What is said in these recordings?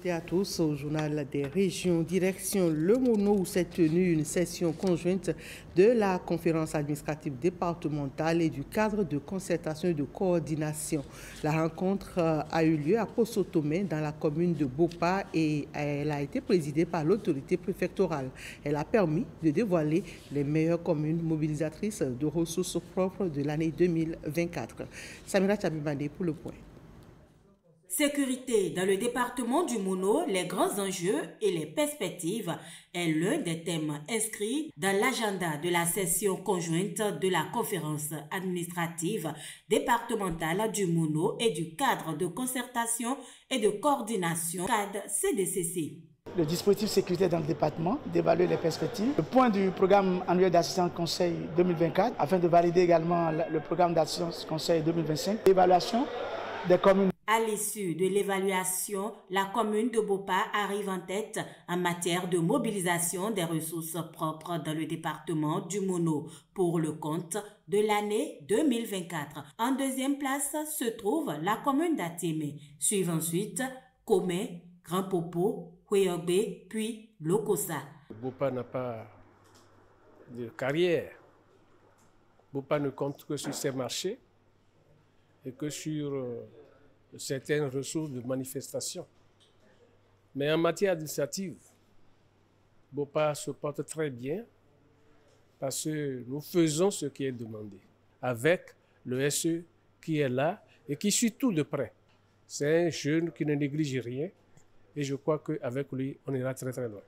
toutes et à tous au journal des régions. Direction Le Mono où s'est tenue une session conjointe de la conférence administrative départementale et du cadre de concertation et de coordination. La rencontre a eu lieu à Posotomé dans la commune de Bopa et elle a été présidée par l'autorité préfectorale. Elle a permis de dévoiler les meilleures communes mobilisatrices de ressources propres de l'année 2024. Samira Chabibandé pour le point. Sécurité dans le département du Mono, les grands enjeux et les perspectives est l'un des thèmes inscrits dans l'agenda de la session conjointe de la conférence administrative départementale du Mono et du cadre de concertation et de coordination CAD CDCC. Le dispositif sécurité dans le département, d'évaluer les perspectives. Le point du programme annuel d'assistance conseil 2024 afin de valider également le programme d'assistance conseil 2025. L'évaluation des communes. À l'issue de l'évaluation, la commune de Bopa arrive en tête en matière de mobilisation des ressources propres dans le département du Mono pour le compte de l'année 2024. En deuxième place se trouve la commune d'Atémé. Suivent ensuite Komé, Grand Popo, Houéogbe, puis Lokossa. Bopa n'a pas de carrière. Bopa ne compte que sur ses marchés et que sur certaines ressources de manifestation. Mais en matière administrative, Bopa se porte très bien parce que nous faisons ce qui est demandé avec le SE qui est là et qui suit tout de près. C'est un jeune qui ne néglige rien et je crois qu'avec lui, on ira très très loin.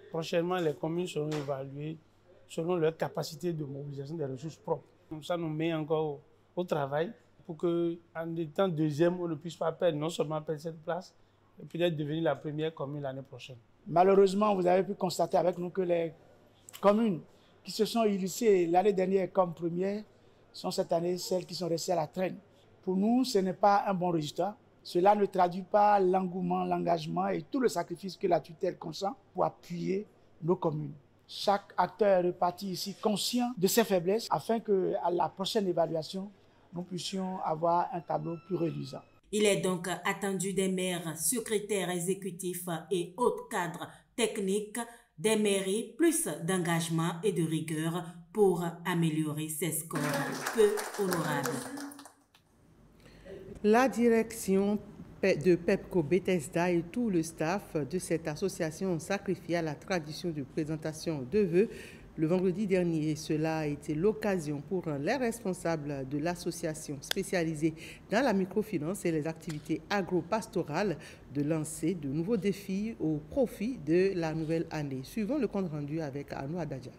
Prochainement, les communes seront évaluées selon leur capacité de mobilisation des ressources propres. Ça nous met encore au travail pour qu'en étant deuxième, on ne puisse pas perdre, non seulement perdre cette place, mais peut-être devenir la première commune l'année prochaine. Malheureusement, vous avez pu constater avec nous que les communes qui se sont illustrées l'année dernière comme premières sont cette année celles qui sont restées à la traîne. Pour nous, ce n'est pas un bon résultat. Cela ne traduit pas l'engouement, l'engagement et tout le sacrifice que la tutelle consent pour appuyer nos communes. Chaque acteur est reparti ici conscient de ses faiblesses afin qu'à la prochaine évaluation, nous puissions avoir un tableau plus reluisant. Il est donc attendu des maires, secrétaires exécutifs et autres cadres techniques des mairies plus d'engagement et de rigueur pour améliorer ces scores peu honorables. La direction de Pepco Bethesda et tout le staff de cette association ont sacrifié à la tradition de présentation de vœux le vendredi dernier. Cela a été l'occasion pour les responsables de l'association spécialisée dans la microfinance et les activités agro-pastorales de lancer de nouveaux défis au profit de la nouvelle année. Suivons le compte rendu avec Arnaud Adadja.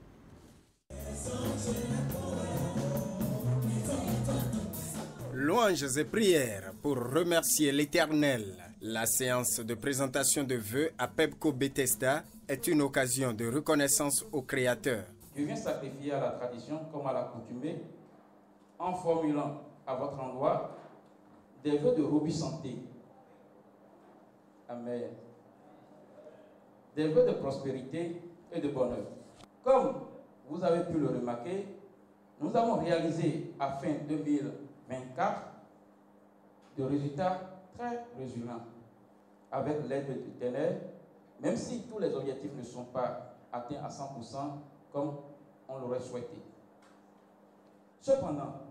Louanges et prières pour remercier l'Éternel. La séance de présentation de vœux à Pepco Bethesda est une occasion de reconnaissance au Créateur. Je viens sacrifier à la tradition comme à l'accoutumée en formulant à votre endroit des vœux de robustesse. Amen. Des vœux de prospérité et de bonheur. Comme vous avez pu le remarquer, nous avons réalisé à fin 2024 de résultats très résultats avec l'aide de l'Éternel, même si tous les objectifs ne sont pas atteints à 100% comme on l'aurait souhaité. Cependant,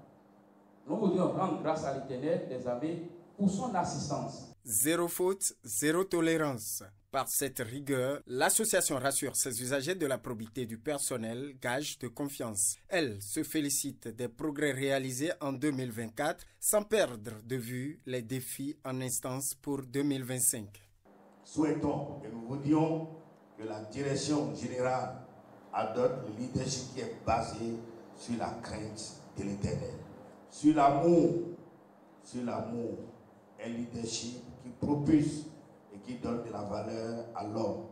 nous voudrions rendre grâce à l'Éternel des armées pour son assistance. Zéro faute, zéro tolérance. Par cette rigueur, l'association rassure ses usagers de la probité du personnel, gage de confiance. Elle se félicite des progrès réalisés en 2024 sans perdre de vue les défis en instance pour 2025. Souhaitons et nous voulions que la direction générale adopte le leadership qui est basé sur la crainte de l'Éternel, sur l'amour, un leadership qui propulse et qui donne de la valeur à l'homme.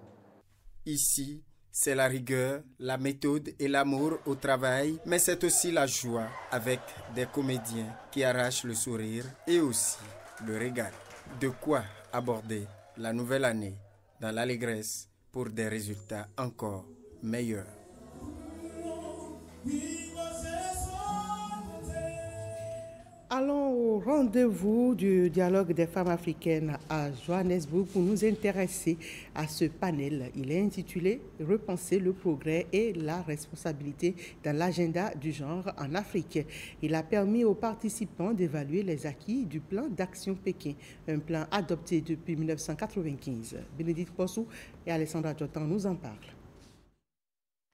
Ici, c'est la rigueur, la méthode et l'amour au travail, mais c'est aussi la joie avec des comédiens qui arrachent le sourire et aussi le régal. De quoi aborder la nouvelle année dans l'allégresse pour des résultats encore meilleurs. Allons au rendez-vous du dialogue des femmes africaines à Johannesburg pour nous intéresser à ce panel. Il est intitulé « Repenser le progrès et la responsabilité dans l'agenda du genre en Afrique ». Il a permis aux participants d'évaluer les acquis du plan d'action Pékin, un plan adopté depuis 1995. Bénédicte Possou et Alessandra Jotan nous en parlent.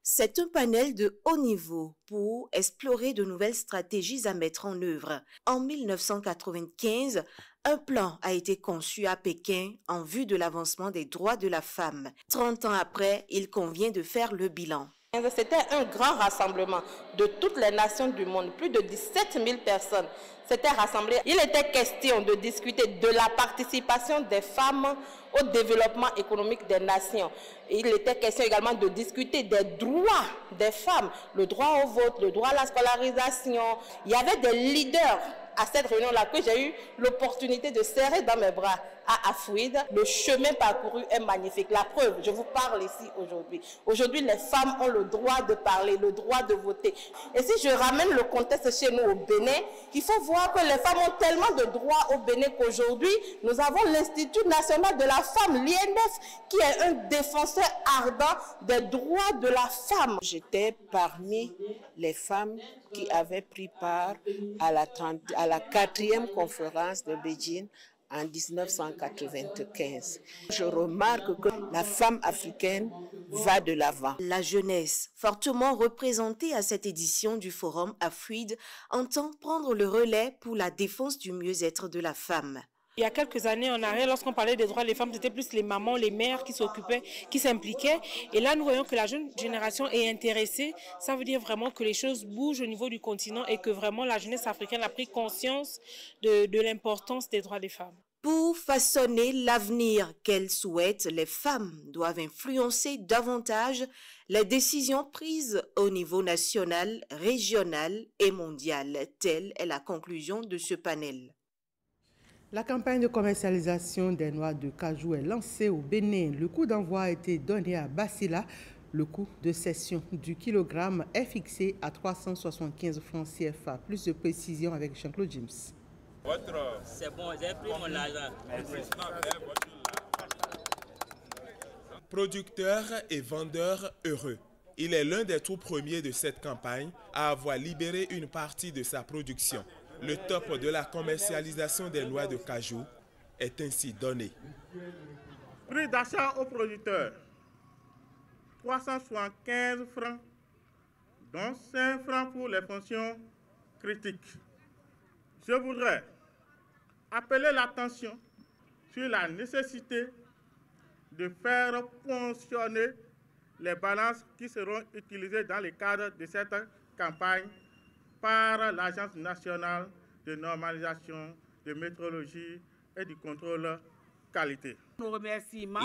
C'est un panel de haut niveau pour explorer de nouvelles stratégies à mettre en œuvre. En 1995, un plan a été conçu à Pékin en vue de l'avancement des droits de la femme. 30 ans après, il convient de faire le bilan. C'était un grand rassemblement de toutes les nations du monde, plus de 17 000 personnes s'étaient rassemblées. Il était question de discuter de la participation des femmes au développement économique des nations. Il était question également de discuter des droits des femmes, le droit au vote, le droit à la scolarisation. Il y avait des leaders à cette réunion-là que j'ai eu l'opportunité de serrer dans mes bras à Afouid. Le chemin parcouru est magnifique. La preuve, je vous parle ici aujourd'hui. Aujourd'hui, les femmes ont le droit de parler, le droit de voter. Et si je ramène le contexte chez nous au Bénin, il faut voir que les femmes ont tellement de droits au Bénin qu'aujourd'hui, nous avons l'Institut national de la femme, l'INF, qui est un défenseur ardent des droits de la femme. J'étais parmi les femmes qui avaient pris part à la 4e conférence de Beijing en 1995. Je remarque que la femme africaine va de l'avant. La jeunesse, fortement représentée à cette édition du Forum Afouid, entend prendre le relais pour la défense du mieux-être de la femme. Il y a quelques années en arrière, lorsqu'on parlait des droits des femmes, c'était plus les mamans, les mères qui s'occupaient, qui s'impliquaient. Et là, nous voyons que la jeune génération est intéressée. Ça veut dire vraiment que les choses bougent au niveau du continent et que vraiment la jeunesse africaine a pris conscience de l'importance des droits des femmes. Pour façonner l'avenir qu'elles souhaitent, les femmes doivent influencer davantage les décisions prises au niveau national, régional et mondial. Telle est la conclusion de ce panel. La campagne de commercialisation des noix de cajou est lancée au Bénin. Le coup d'envoi a été donné à Bassila. Le coût de cession du kilogramme est fixé à 375 francs CFA. Plus de précision avec Jean-Claude James. C'est bon, j'ai pris mon argent. Producteurs et vendeurs heureux. Il est l'un des tout premiers de cette campagne à avoir libéré une partie de sa production. Le top de la commercialisation des noix de cajou est ainsi donné. Prix d'achat aux producteurs, 375 francs, dont 5 francs pour les fonctions critiques. Je voudrais appeler l'attention sur la nécessité de faire fonctionner les balances qui seront utilisées dans le cadre de cette campagne par l'Agence nationale de normalisation, de métrologie et du contrôle qualité.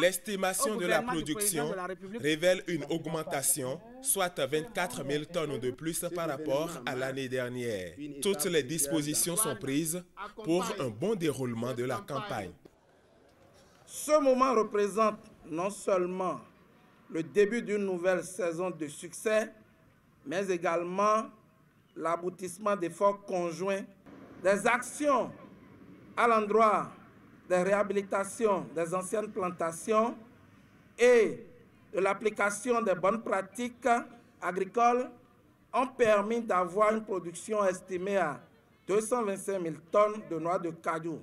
L'estimation de la production révèle une augmentation, soit 24 000 tonnes de plus par rapport à l'année dernière. Toutes les dispositions sont prises pour un bon déroulement de la campagne. Ce moment représente non seulement le début d'une nouvelle saison de succès, mais également l'aboutissement d'efforts conjoints, des actions à l'endroit des réhabilitations des anciennes plantations et de l'application des bonnes pratiques agricoles ont permis d'avoir une production estimée à 225 000 tonnes de noix de cajou.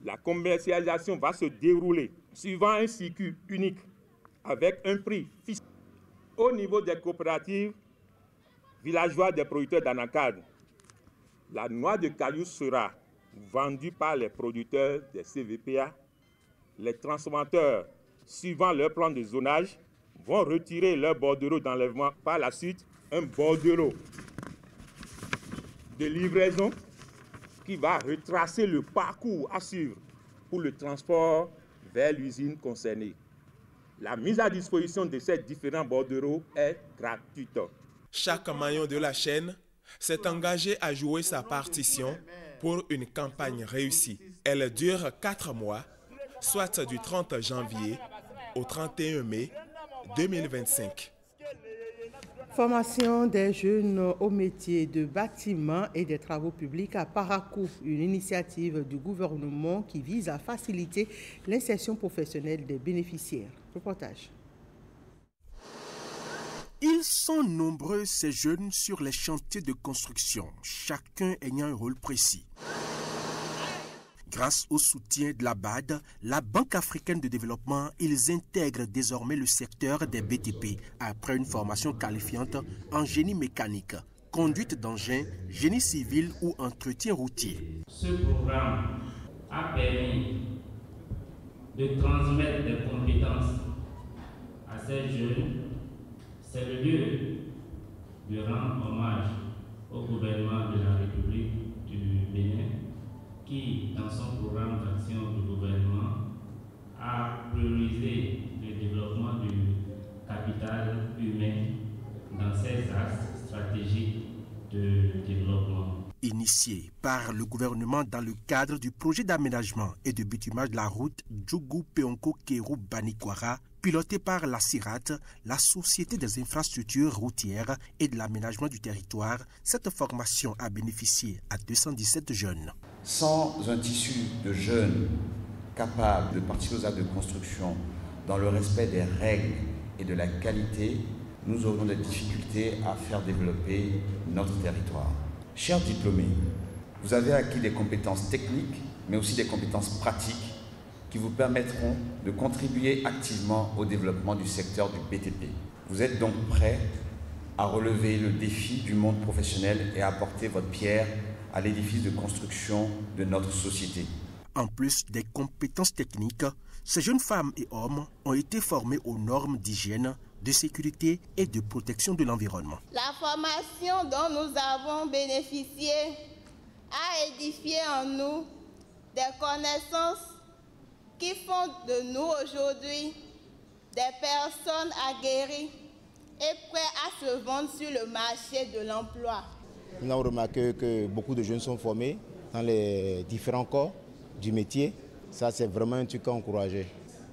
La commercialisation va se dérouler suivant un circuit unique avec un prix fixe. Au niveau des coopératives villageois des producteurs d'anacarde, la noix de cajou sera vendue par les producteurs des CVPA. Les transformateurs, suivant leur plan de zonage, vont retirer leur bordereau d'enlèvement. Par la suite, un bordereau de livraison qui va retracer le parcours à suivre pour le transport vers l'usine concernée. La mise à disposition de ces différents bordereaux est gratuite. Chaque maillon de la chaîne s'est engagé à jouer sa partition pour une campagne réussie. Elle dure 4 mois, soit du 30 janvier au 31 mai 2025. formation des jeunes au métier de bâtiment et des travaux publics à Parakou, une initiative du gouvernement qui vise à faciliter l'insertion professionnelle des bénéficiaires. Reportage. Ils sont nombreux, ces jeunes, sur les chantiers de construction, chacun ayant un rôle précis. Grâce au soutien de la BAD, la Banque africaine de développement, ils intègrent désormais le secteur des BTP après une formation qualifiante en génie mécanique, conduite d'engins, génie civil ou entretien routier. Ce programme a permis de transmettre des compétences à ces jeunes. C'est le lieu de rendre hommage au gouvernement de la République du Bénin qui, dans son programme d'action du gouvernement, a priorisé le développement du capital humain dans ses axes stratégiques de développement. Initié par le gouvernement dans le cadre du projet d'aménagement et de bitumage de la route Djougou-Peonko-Kéru-Banikwara, piloté par la CIRAT, la Société des infrastructures routières et de l'aménagement du territoire, cette formation a bénéficié à 217 jeunes. Sans un tissu de jeunes capables de participer aux actes de construction dans le respect des règles et de la qualité, nous aurons des difficultés à faire développer notre territoire. Chers diplômés, vous avez acquis des compétences techniques, mais aussi des compétences pratiques qui vous permettront de contribuer activement au développement du secteur du BTP. Vous êtes donc prêts à relever le défi du monde professionnel et à apporter votre pierre à l'édifice de construction de notre société. En plus des compétences techniques, ces jeunes femmes et hommes ont été formés aux normes d'hygiène, de sécurité et de protection de l'environnement. La formation dont nous avons bénéficié a édifié en nous des connaissances qui font de nous aujourd'hui des personnes aguerries et prêtes à se vendre sur le marché de l'emploi. Nous avons remarqué que beaucoup de jeunes sont formés dans les différents corps du métier. Ça, c'est vraiment un truc à encourager.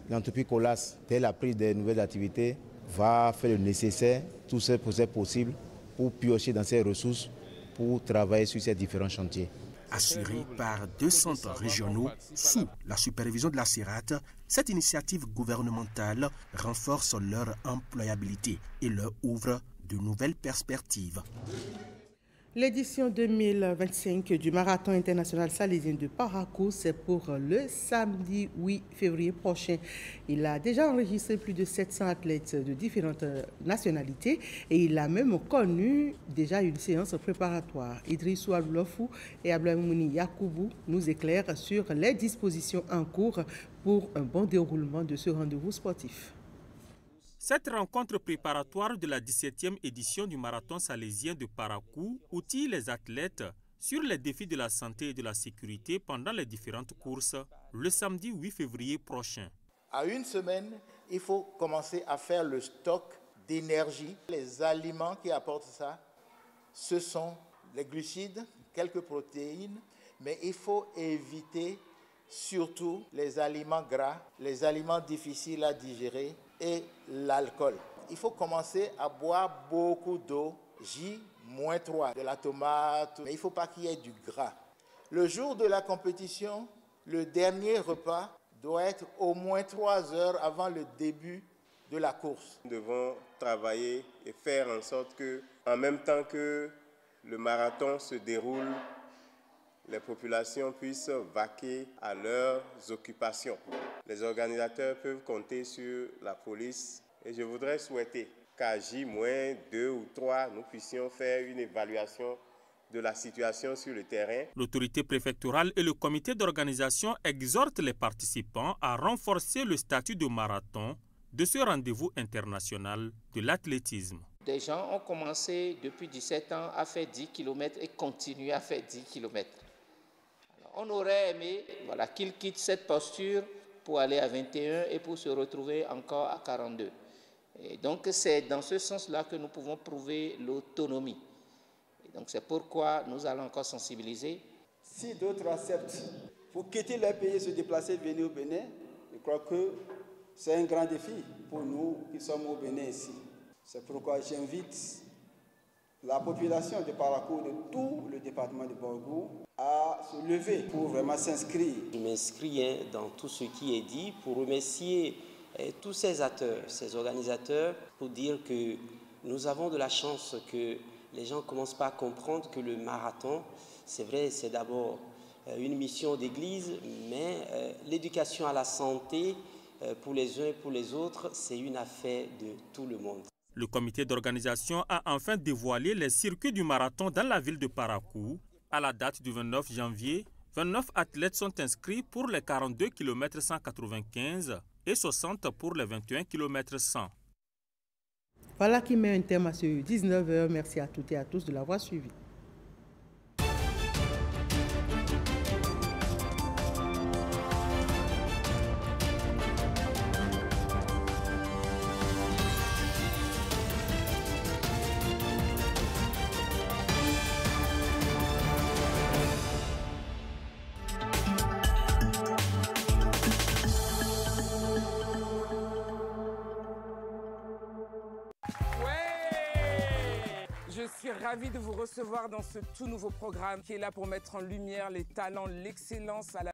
L'entreprise Colas, dès la prise des nouvelles activités, va faire le nécessaire, tout ce qui est possible pour piocher dans ses ressources, pour travailler sur ces différents chantiers. Assurée par 2 centres régionaux sous la supervision de la CIRAT, cette initiative gouvernementale renforce leur employabilité et leur ouvre de nouvelles perspectives. L'édition 2025 du Marathon international salésien de Parakou, c'est pour le samedi 8 février prochain. Il a déjà enregistré plus de 700 athlètes de différentes nationalités et il a même connu déjà une séance préparatoire. Idrissou Aloulofou et Ablamouni Yakoubou nous éclairent sur les dispositions en cours pour un bon déroulement de ce rendez-vous sportif. Cette rencontre préparatoire de la 17e édition du Marathon salésien de Parakou outille les athlètes sur les défis de la santé et de la sécurité pendant les différentes courses le samedi 8 février prochain. À une semaine, il faut commencer à faire le stock d'énergie. Les aliments qui apportent ça, ce sont les glucides, quelques protéines, mais il faut éviter surtout les aliments gras, les aliments difficiles à digérer et l'alcool. Il faut commencer à boire beaucoup d'eau, J-3, de la tomate, mais il ne faut pas qu'il y ait du gras. Le jour de la compétition, le dernier repas doit être au moins 3 heures avant le début de la course. Nous devons travailler et faire en sorte que, en même temps que le marathon se déroule, les populations puissent vaquer à leurs occupations. Les organisateurs peuvent compter sur la police et je voudrais souhaiter qu'à J-2 ou 3, nous puissions faire une évaluation de la situation sur le terrain. L'autorité préfectorale et le comité d'organisation exhortent les participants à renforcer le statut de marathon de ce rendez-vous international de l'athlétisme. Des gens ont commencé depuis 17 ans à faire 10 km et continuent à faire 10 km. On aurait aimé qu'ils quittent cette posture pour aller à 21 et pour se retrouver encore à 42. Et donc c'est dans ce sens-là que nous pouvons prouver l'autonomie. Donc c'est pourquoi nous allons encore sensibiliser. Si d'autres acceptent pour quitter leur pays et se déplacer, venir au Bénin, je crois que c'est un grand défi pour nous qui sommes au Bénin ici. C'est pourquoi j'invite La population de Parakou, de tout le département de Borgou, a se levé pour vraiment s'inscrire. Je m'inscris dans tout ce qui est dit pour remercier tous ces acteurs, ces organisateurs, pour dire que nous avons de la chance que les gens ne commencent pas à comprendre que le marathon, c'est vrai, c'est d'abord une mission d'église, mais l'éducation à la santé pour les uns et pour les autres, c'est une affaire de tout le monde. Le comité d'organisation a enfin dévoilé les circuits du marathon dans la ville de Parakou. À la date du 29 janvier, 29 athlètes sont inscrits pour les 42 km 195 et 60 pour les 21 km 100. Voilà qui met un terme à ce 19h. Merci à toutes et à tous de l'avoir suivi. Je suis ravie de vous recevoir dans ce tout nouveau programme qui est là pour mettre en lumière les talents, l'excellence à la